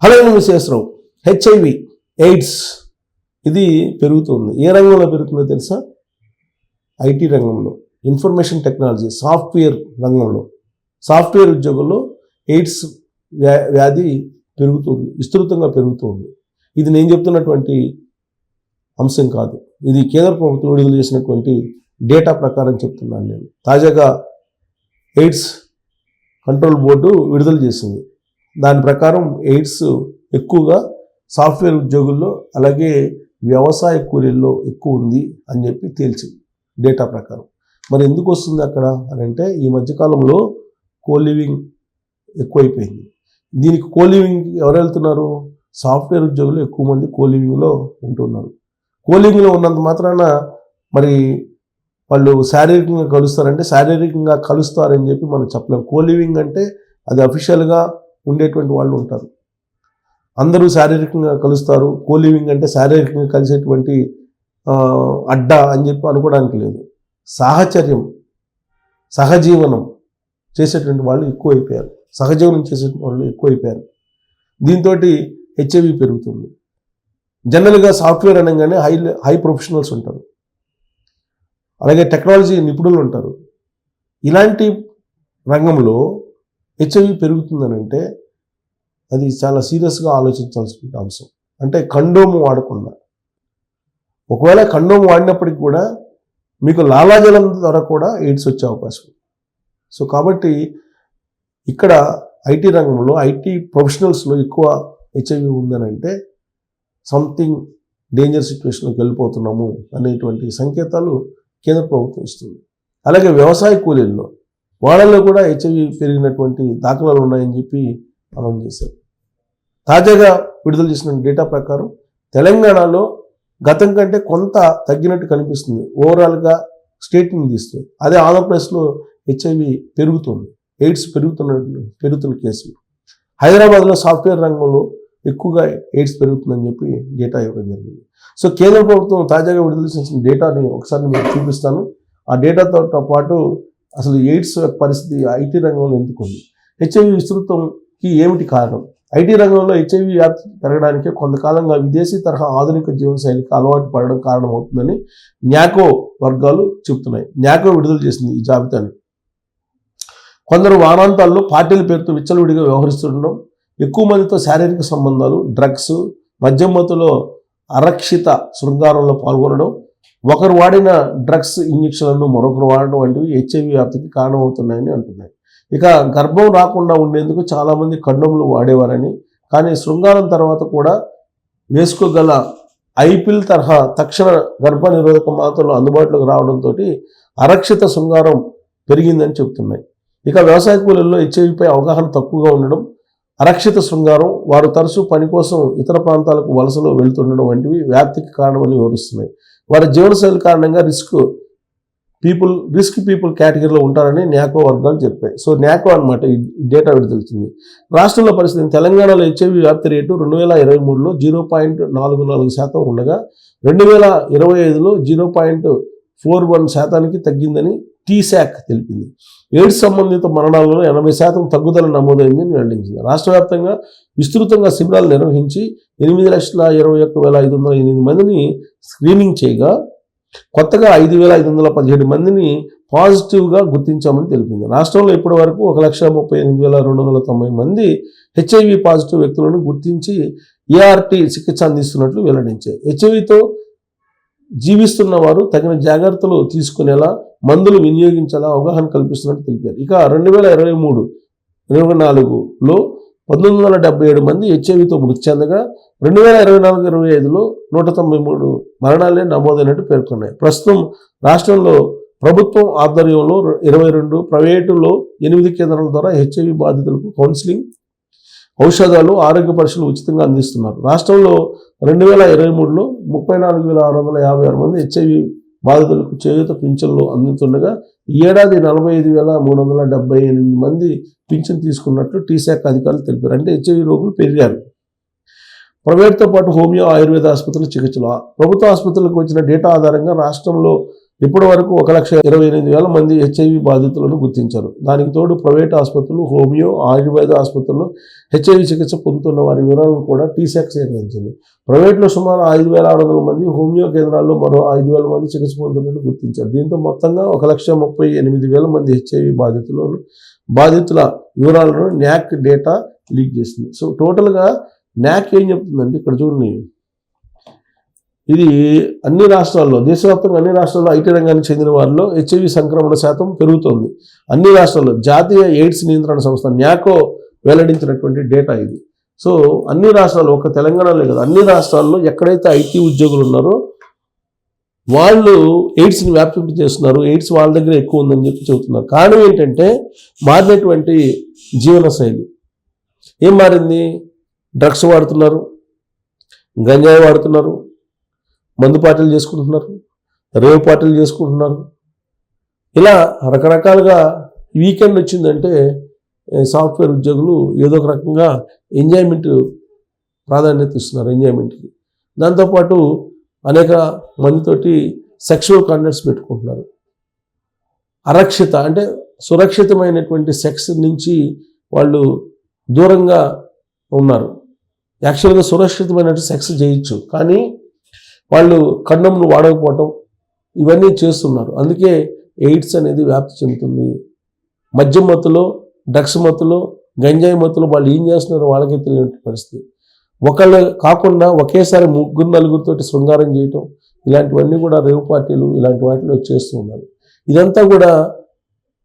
Hello Visweswara Rao, HIV AIDS ఇది పెరుగుతుంది. ఏ రంగంలో పెరుగుతుందో తెలుసా? ఐటీ రంగంలో, ఇన్ఫర్మేషన్ టెక్నాలజీ, సాఫ్ట్వేర్ రంగంలో, సాఫ్ట్వేర్ ఉద్యోగుల్లో ఎయిడ్స్ వ్యాధి పెరుగుతుంది, విస్తృతంగా పెరుగుతుంది. ఇది నేను చెప్తున్నటువంటి అంశం కాదు, ఇది కేంద్ర ప్రభుత్వం విడుదల చేసినటువంటి డేటా ప్రకారం చెప్తున్నాను నేను. తాజాగా ఎయిడ్స్ కంట్రోల్ బోర్డు విడుదల చేసింది. దాని ప్రకారం ఎయిడ్స్ ఎక్కువగా సాఫ్ట్వేర్ ఉద్యోగుల్లో అలాగే వ్యవసాయ కూలీల్లో ఎక్కువ ఉంది అని చెప్పి తేల్చింది డేటా ప్రకారం. మరి ఎందుకు వస్తుంది అక్కడ అని అంటే, ఈ మధ్యకాలంలో కోలివింగ్ ఎక్కువైపోయింది. దీనికి కోలివింగ్ ఎవరు వెళ్తున్నారు? సాఫ్ట్వేర్ ఉద్యోగులు ఎక్కువ మంది కోలివింగ్లో ఉంటున్నారు. కోలివింగ్లో ఉన్నంత మాత్రాన మరి వాళ్ళు శారీరకంగా కలుస్తారంటే శారీరకంగా కలుస్తారని చెప్పి మనం చెప్పలేం. కోలివింగ్ అంటే అది అఫీషియల్గా ఉండేటువంటి వాళ్ళు ఉంటారు, అందరూ శారీరకంగా కలుస్తారు. కోలివింగ్ అంటే శారీరకంగా కలిసేటువంటి అడ్డా అని చెప్పి అనుకోవడానికి లేదు. సాహచర్యం, సహజీవనం చేసేటువంటి వాళ్ళు ఎక్కువైపోయారు, సహజీవనం చేసేటువంటి వాళ్ళు ఎక్కువైపోయారు. దీంతో హెచ్ఐవి పెరుగుతుంది. జనరల్గా సాఫ్ట్వేర్ అనగానే హై ప్రొఫెషనల్స్ ఉంటారు, అలాగే టెక్నాలజీ నిపుణులు ఉంటారు. ఇలాంటి రంగంలో హెచ్ఐవి పెరుగుతుందని అంటే అది చాలా సీరియస్గా ఆలోచించాల్సిన అంశం. అంటే కండోము వాడకుండా, ఒకవేళ కండోము వాడినప్పటికి కూడా మీకు లాలాజలం ద్వారా కూడా ఎయిడ్స్ వచ్చే అవకాశం. సో కాబట్టి ఇక్కడ ఐటీ రంగంలో, ఐటీ ప్రొఫెషనల్స్లో ఎక్కువ హెచ్ఐవి ఉందని అంటే సంథింగ్ డేంజర్ సిచ్యువేషన్లోకి వెళ్ళిపోతున్నాము అనేటువంటి సంకేతాలు కేంద్ర ప్రభుత్వం ఇస్తుంది. అలాగే వ్యవసాయ కూలీల్లో, వాళ్ళల్లో కూడా హెచ్ఐవి పెరిగినటువంటి దాఖలాలు ఉన్నాయని చెప్పి అనౌన్స్ చేశారు. తాజాగా విడుదల చేసిన డేటా ప్రకారం తెలంగాణలో గతం కంటే కొంత తగ్గినట్టు కనిపిస్తుంది ఓవరాల్గా స్టేట్ని తీస్తే. అదే ఆంధ్రప్రదేశ్లో హెచ్ఐవి పెరుగుతుంది, ఎయిడ్స్ పెరుగుతున్న కేసులు. హైదరాబాద్లో సాఫ్ట్వేర్ రంగంలో ఎక్కువగా ఎయిడ్స్ పెరుగుతుందని చెప్పి డేటా ఇవ్వడం జరిగింది. సో కేంద్ర ప్రభుత్వం తాజాగా విడుదల చేసిన డేటాని ఒకసారి మీకు చూపిస్తాను. ఆ డేటాతో పాటు అసలు ఎయిడ్స్ పరిస్థితి ఐటీ రంగంలో ఎందుకు ఉంది, హెచ్ఐవి విస్తృతంకి ఏమిటి కారణం, ఐటీ రంగంలో హెచ్ఐవి వ్యాప్తి పెరగడానికి కొంతకాలంగా విదేశీ తరహా ఆధునిక జీవనశైలికి అలవాటు పడడం కారణమవుతుందని న్యాకో వర్గాలు చెబుతున్నాయి. న్యాకో విడుదల చేసింది ఈ జాబితాని. కొందరు వారాంతాల్లో పార్టీల పేరుతో విచ్చలవిడిగా వ్యవహరిస్తుండడం, ఎక్కువ మందితో శారీరక సంబంధాలు, డ్రగ్స్, మద్యం మత్తులో అరక్షిత శృంగారంలో పాల్గొనడం, ఒకరు వాడిన డ్రగ్స్ ఇంజక్షన్లను మరొకరు వాడడం వంటివి హెచ్ఐవి వ్యాప్తికి కారణమవుతున్నాయని అంటున్నాయి. ఇక గర్భం రాకుండా ఉండేందుకు చాలామంది కండోములు వాడేవారని, కానీ శృంగారం తర్వాత కూడా వేసుకోగల ఐపిల్ తరహా తక్షణ గర్భ నిరోధక మాత్రలు అందుబాటులోకి రావడంతో అరక్షిత శృంగారం పెరిగిందని చెబుతున్నాయి. ఇక వ్యవసాయ కూలీల్లో హెచ్ఐవిపై అవగాహన తక్కువగా ఉండడం, అరక్షిత శృంగారం, వారు తరచూ పని కోసం ఇతర ప్రాంతాలకు వలసలో వెళ్తుండడం వంటివి వ్యాప్తికి కారణమని వివరిస్తున్నాయి. వారి జీవనశైలి కారణంగా రిస్క్ పీపుల్ కేటగిరీలో ఉంటారని న్యాకో వర్గాలు చెప్పాయి. సో న్యాకో అనమాట ఈ డేటా విడుదలవుతుంది. రాష్ట్రంలో పరిస్థితి, తెలంగాణలో హెచ్ఐవి వ్యాప్తి రేటు 2023లో 0.44% ఉండగా 2025లో 0.41% తగ్గిందని టీశాక్ తెలిపింది. ఎయిడ్స్ సంబంధిత మరణాలలో 80% తగ్గుదల నమోదైందని వెల్లడించింది. రాష్ట్ర వ్యాప్తంగా విస్తృతంగా శిబిరాలు నిర్వహించి 8,21,508 మందిని స్క్రీనింగ్ చేయగా కొత్తగా 5,517 మందిని పాజిటివ్గా గుర్తించామని తెలిపింది. రాష్ట్రంలో ఇప్పటి వరకు 1,38,290 మంది హెచ్ఐవి పాజిటివ్ వ్యక్తులను గుర్తించి ఏఆర్టీ చికిత్స అందిస్తున్నట్లు వెల్లడించాయి. హెచ్ఐవితో జీవిస్తున్న వారు తగిన జాగ్రత్తలు తీసుకునేలా, మందులు వినియోగించేలా అవగాహన కల్పిస్తున్నట్టు తెలిపారు. ఇక 2023-24లో 1977 మంది హెచ్ఐవితో మృతి చెందగా 2024-25లో 193 మరణాలే నమోదైనట్టు పేర్కొన్నాయి. ప్రస్తుతం రాష్ట్రంలో ప్రభుత్వం ఆధ్వర్యంలో 22, ప్రైవేటులో 8 కేంద్రాల ద్వారా హెచ్ఐవి బాధితులకు కౌన్సిలింగ్, ఔషధాలు, ఆరోగ్య పరీక్షలు ఉచితంగా అందిస్తున్నారు. రాష్ట్రంలో 2023లో 34,656 మంది హెచ్ఐవి బాధితులకు చేయూత పింఛన్లు అందుతుండగా ఈ ఏడాది 45,378 మంది పింఛన్ తీసుకున్నట్లు టీశాక్ అధికారులు తెలిపారు. అంటే హెచ్ఐవి రోగులు పెరిగారు. ప్రైవేట్తో పాటు హోమియో, ఆయుర్వేద ఆసుపత్రుల చికిత్సలు, ప్రభుత్వ ఆసుపత్రులకు వచ్చిన డేటా ఆధారంగా రాష్ట్రంలో ఇప్పటి వరకు 1,28,000 మంది హెచ్ఐవి బాధితులను గుర్తించారు. దానికి తోడు ప్రైవేట్ ఆసుపత్రులు, హోమియో, ఆయుర్వేద ఆసుపత్రుల్లో హెచ్ఐవి చికిత్స పొందుతున్న వారి వివరాలను కూడా టీశాక్ సేకరించింది. ప్రైవేట్లో సుమారు 5,600 మంది, హోమియో కేంద్రాల్లో మరో 5,000 మంది చికిత్స పొందుతున్నట్టు గుర్తించారు. దీంతో మొత్తంగా 1,38,000 మంది హెచ్ఐవి బాధితుల వివరాలను న్యాక్ డేటా లీక్ చేసింది. సో టోటల్గా న్యాక్ ఏం చెప్తుందంటే ఇక్కడ చూడండి, ఇది అన్ని రాష్ట్రాల్లో, దేశవ్యాప్తంగా అన్ని రాష్ట్రాల్లో ఐటీ రంగానికి చెందిన వారిలో హెచ్ఐవి సంక్రమణ శాతం పెరుగుతోంది. అన్ని రాష్ట్రాల్లో జాతీయ ఎయిడ్స్ నియంత్రణ సంస్థ న్యాకో వెల్లడించినటువంటి డేటా ఇది. సో అన్ని రాష్ట్రాల్లో, ఒక తెలంగాణలో కదా, అన్ని రాష్ట్రాల్లో ఎక్కడైతే ఐటీ ఉద్యోగులు ఉన్నారో వాళ్ళు ఎయిడ్స్ని వ్యాప్తి చేస్తున్నారు, ఎయిడ్స్ వాళ్ళ దగ్గర ఎక్కువ ఉందని చెప్పి చెబుతున్నారు. కారణం ఏంటంటే మారినటువంటి జీవనశైలి. ఏం మారింది? డ్రగ్స్ వాడుతున్నారు, గంజాయి వాడుతున్నారు, మందు పార్టీలు చేసుకుంటున్నారు, రేవ్ పార్టీలు చేసుకుంటున్నారు. ఇలా రకరకాలుగా వీకెండ్ వచ్చిందంటే సాఫ్ట్వేర్ ఉద్యోగులు ఏదో ఒక రకంగా ఎంజాయ్మెంట్ ప్రాధాన్యత ఇస్తున్నారు, ఎంజాయ్మెంట్కి. దాంతోపాటు అనేక మందితోటి సెక్షువల్ కాంటాక్ట్స్ పెట్టుకుంటున్నారు. అరక్షిత అంటే సురక్షితమైనటువంటి సెక్స్ నుంచి వాళ్ళు దూరంగా ఉన్నారు. యాక్చువల్గా సురక్షితమైన సెక్స్ చేయొచ్చు, కానీ వాళ్ళు కండోమ్లు వాడకపోవటం ఇవన్నీ చేస్తున్నారు. అందుకే ఎయిడ్స్ అనేది వ్యాప్తి చెందుతుంది. మద్యం మత్తులో, డ్రగ్స్ మత్తులో, గంజాయి మత్తులో వాళ్ళు ఏం చేస్తున్నారో వాళ్ళకే తెలియని పరిస్థితి. ఒకళ్ళు కాకుండా ఒకేసారి 3-4 శృంగారం చేయటం, ఇలాంటివన్నీ కూడా రేవ్ పార్టీలు ఇలాంటి వాటిలో చేస్తూ ఉన్నారు. ఇదంతా కూడా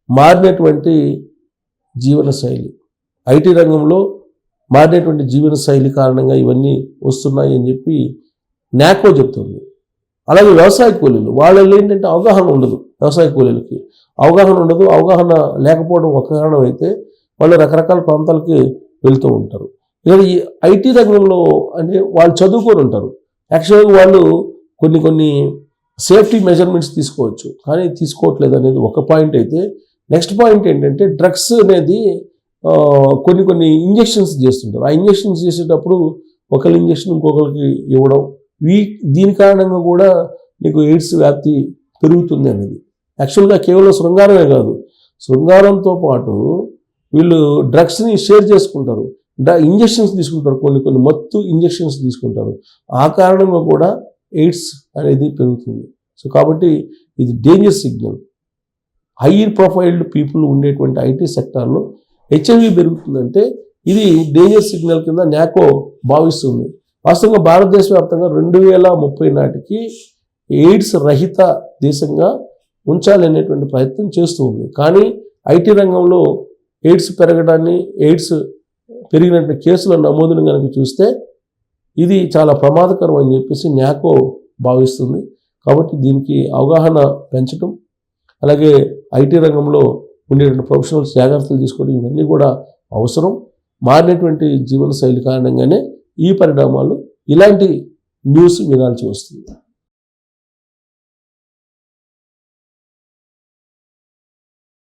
మారినటువంటి జీవనశైలి, ఐటీ రంగంలో మారినటువంటి జీవనశైలి కారణంగా ఇవన్నీ వస్తున్నాయి అని చెప్పి న్యాకో చెప్తుంది. అలాగే వ్యవసాయ కూలీలు, వాళ్ళలో ఏంటంటే అవగాహన ఉండదు. వ్యవసాయ కూలీలకి అవగాహన ఉండదు. అవగాహన లేకపోవడం ఒక కారణం అయితే వాళ్ళు రకరకాల ప్రాంతాలకి వెళ్తూ ఉంటారు. ఇక ఈ ఐటీ రంగంలో అంటే వాళ్ళు చదువుకొని ఉంటారు. యాక్చువల్గా వాళ్ళు కొన్ని సేఫ్టీ మెజర్మెంట్స్ తీసుకోవచ్చు, కానీ తీసుకోవట్లేదు అనేది ఒక పాయింట్ అయితే, నెక్స్ట్ పాయింట్ ఏంటంటే డ్రగ్స్ అనేది కొన్ని ఇంజెక్షన్స్ చేస్తుంటారు. ఆ ఇంజెక్షన్స్ చేసేటప్పుడు ఒకరి ఇంజెక్షన్ ఇంకొకరికి ఇవ్వడం, దీని కారణంగా కూడా నీకు ఎయిడ్స్ వ్యాప్తి పెరుగుతుంది అనేది. యాక్చువల్గా కేవలం శృంగారమే కాదు, శృంగారంతో పాటు వీళ్ళు డ్రగ్స్ని షేర్ చేసుకుంటారు, ఇంజెక్షన్స్ తీసుకుంటారు, కొన్ని మత్తు ఇంజెక్షన్స్ తీసుకుంటారు. ఆ కారణంగా కూడా ఎయిడ్స్ అనేది పెరుగుతుంది. సో కాబట్టి ఇది danger signal. Hire profiled people ఉండేటువంటి ఐటీ సెక్టార్లో హెచ్ఐవి పెరుగుతుందంటే ఇది డేంజర్ సిగ్నల్ కింద న్యాకో భావిస్తుంది. వాస్తవంగా భారతదేశ వ్యాప్తంగా 2030 నాటికి ఎయిడ్స్ రహిత దేశంగా ఉంచాలనేటువంటి ప్రయత్నం చేస్తూ ఉంది. కానీ ఐటీ రంగంలో ఎయిడ్స్ పెరగడాన్ని, ఎయిడ్స్ పెరిగినటువంటి కేసుల నమోదును కనుక చూస్తే ఇది చాలా ప్రమాదకరం అని చెప్పేసి న్యాకో భావిస్తుంది. కాబట్టి దీనికి అవగాహన పెంచడం, అలాగే ఐటీ రంగంలో ఉండేటువంటి ప్రొఫెషనల్స్ జాగ్రత్తలు తీసుకోవడం, ఇవన్నీ కూడా అవసరం. మారినటువంటి జీవనశైలి కారణంగానే ఈ పరిణామాలు, ఇలాంటి న్యూస్ వినాల్సి వస్తుంది.